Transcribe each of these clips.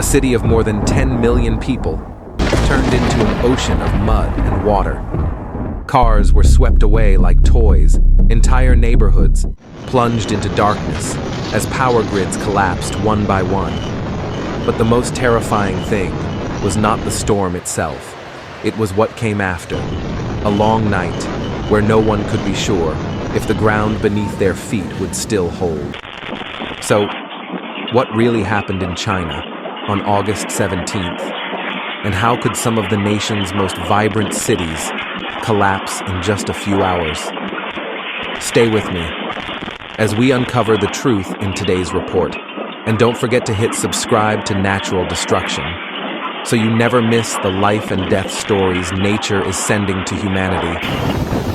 city of more than 10 million people turned into an ocean of mud and water. Cars were swept away like toys. Entire neighborhoods plunged into darkness as power grids collapsed one by one. But the most terrifying thing was not the storm itself. It was what came after. A long night where no one could be sure if the ground beneath their feet would still hold. So, what really happened in China on August 17th? And how could some of the nation's most vibrant cities collapse in just a few hours? Stay with me as we uncover the truth in today's report. And don't forget to hit subscribe to Natural Destruction so you never miss the life and death stories nature is sending to humanity.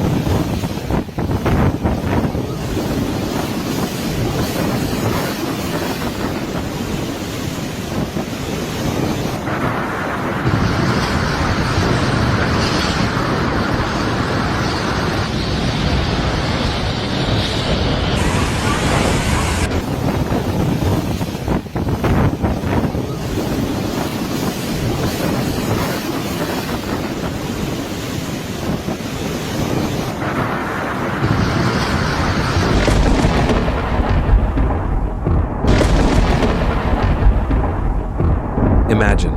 Imagine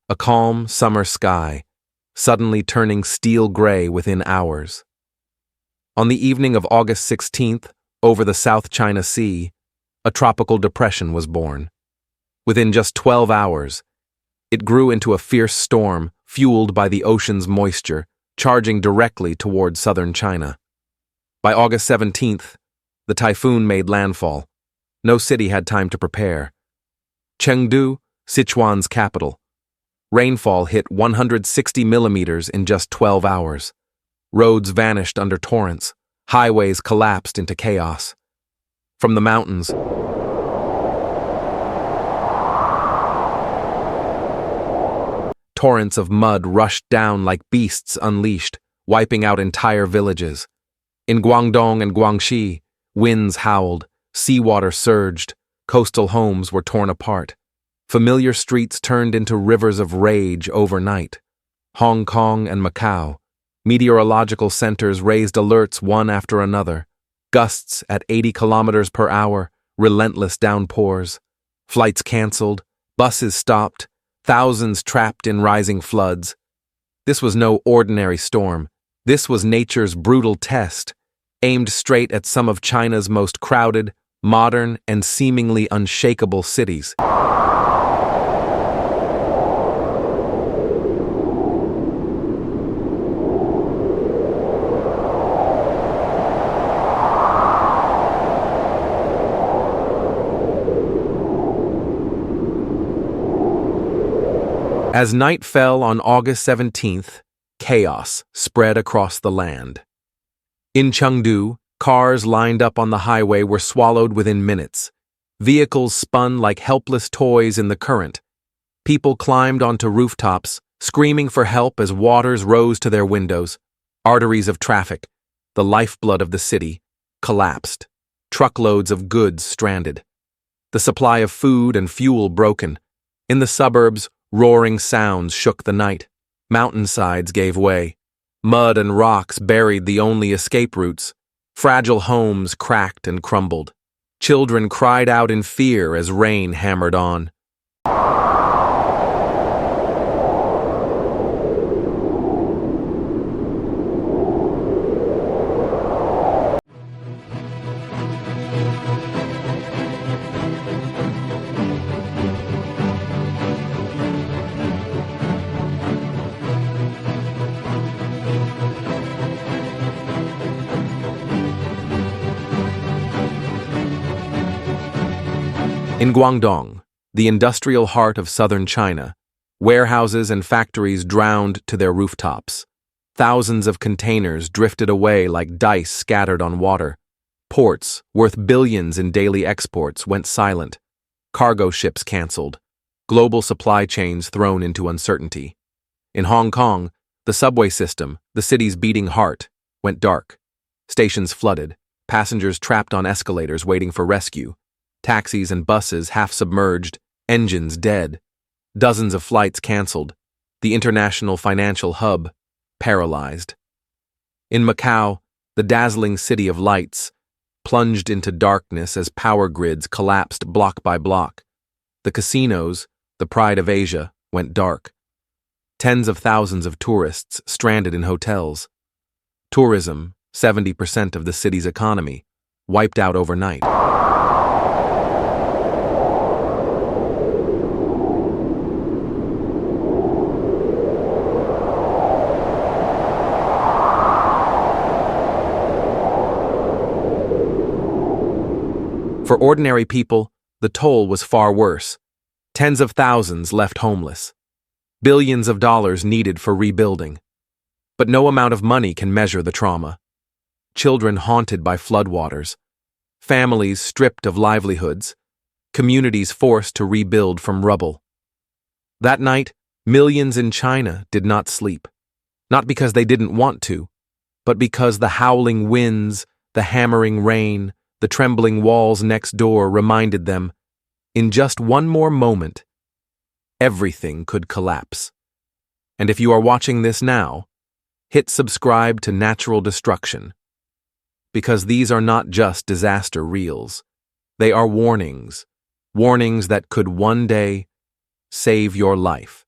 a calm summer sky suddenly turning steel gray within hours. On the evening of August 16th, over the South China Sea, a tropical depression was born. Within just 12 hours, it grew into a fierce storm fueled by the ocean's moisture, charging directly toward southern China. By August 17th, the typhoon made landfall. No city had time to prepare. Chengdu, Sichuan's capital. Rainfall hit 160 millimeters in just 12 hours. Roads vanished under torrents. Highways collapsed into chaos. From the mountains, torrents of mud rushed down like beasts unleashed, wiping out entire villages. In Guangdong and Guangxi, winds howled, seawater surged, coastal homes were torn apart. Familiar streets turned into rivers of rage overnight. Hong Kong and Macau, meteorological centers raised alerts one after another. Gusts at 80 kilometers per hour, relentless downpours. Flights canceled, buses stopped, thousands trapped in rising floods. This was no ordinary storm. This was nature's brutal test, aimed straight at some of China's most crowded, modern, and seemingly unshakable cities. As night fell on August 17th, chaos spread across the land. In Chengdu, cars lined up on the highway were swallowed within minutes. Vehicles spun like helpless toys in the current. People climbed onto rooftops, screaming for help as waters rose to their windows. Arteries of traffic, the lifeblood of the city, collapsed. Truckloads of goods stranded. The supply of food and fuel broken. In the suburbs, roaring sounds shook the night. Mountainsides gave way. Mud and rocks buried the only escape routes. Fragile homes cracked and crumbled. Children cried out in fear as rain hammered on. In Guangdong, the industrial heart of southern China, warehouses and factories drowned to their rooftops. Thousands of containers drifted away like dice scattered on water. Ports, worth billions in daily exports, went silent. Cargo ships canceled. Global supply chains thrown into uncertainty. In Hong Kong, the subway system, the city's beating heart, went dark. Stations flooded, passengers trapped on escalators waiting for rescue. Taxis and buses half submerged, engines dead, dozens of flights canceled, the international financial hub paralyzed. In Macau, the dazzling city of lights plunged into darkness as power grids collapsed block by block. The casinos, the pride of Asia, went dark. Tens of thousands of tourists stranded in hotels. Tourism, 70% of the city's economy, wiped out overnight. For ordinary people, the toll was far worse. Tens of thousands left homeless. Billions of dollars needed for rebuilding. But no amount of money can measure the trauma. Children haunted by floodwaters. Families stripped of livelihoods. Communities forced to rebuild from rubble. That night, millions in China did not sleep. Not because they didn't want to, but because the howling winds, the hammering rain, the trembling walls next door reminded them, in just one more moment, everything could collapse. And if you are watching this now, hit subscribe to Natural Destruction. Because these are not just disaster reels. They are warnings. Warnings that could one day save your life.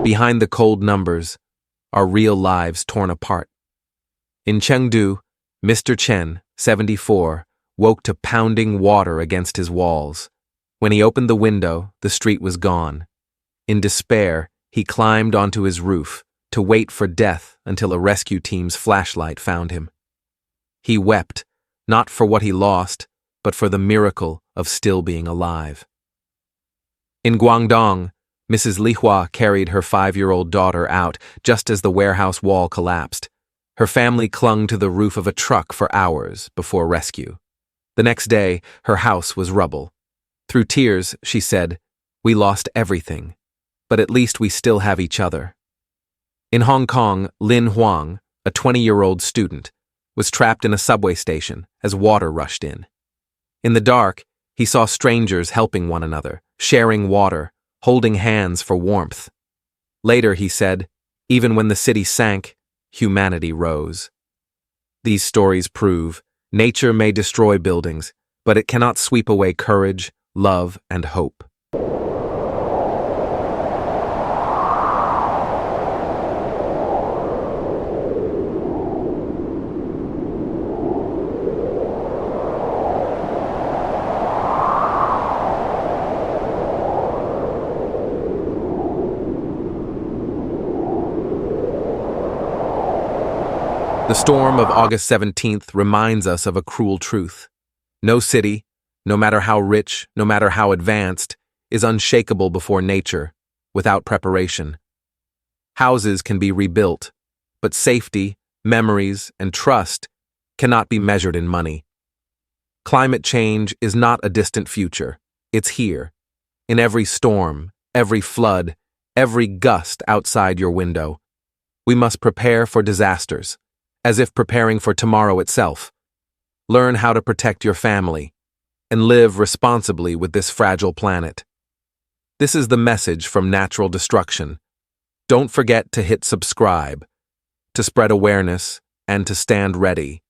Behind the cold numbers are real lives torn apart. In Chengdu, Mr. Chen, 74, woke to pounding water against his walls. When he opened the window, the street was gone. In despair, he climbed onto his roof to wait for death until a rescue team's flashlight found him. He wept, not for what he lost, but for the miracle of still being alive. In Guangdong, Mrs. Li Hua carried her 5-year-old daughter out just as the warehouse wall collapsed. Her family clung to the roof of a truck for hours before rescue. The next day, her house was rubble. Through tears, she said, "We lost everything, but at least we still have each other." In Hong Kong, Lin Huang, a 20-year-old student, was trapped in a subway station as water rushed in. In the dark, he saw strangers helping one another, sharing water, holding hands for warmth. Later, he said, even when the city sank, humanity rose. These stories prove nature may destroy buildings, but it cannot sweep away courage, love, and hope. The storm of August 17th reminds us of a cruel truth. No city, no matter how rich, no matter how advanced, is unshakable before nature, without preparation. Houses can be rebuilt, but safety, memories, and trust cannot be measured in money. Climate change is not a distant future. It's here, in every storm, every flood, every gust outside your window. We must prepare for disasters, as if preparing for tomorrow itself. Learn how to protect your family and live responsibly with this fragile planet. This is the message from Natural Destruction. Don't forget to hit subscribe, to spread awareness, and to stand ready.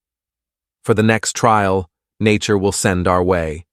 For the next trial, nature will send our way.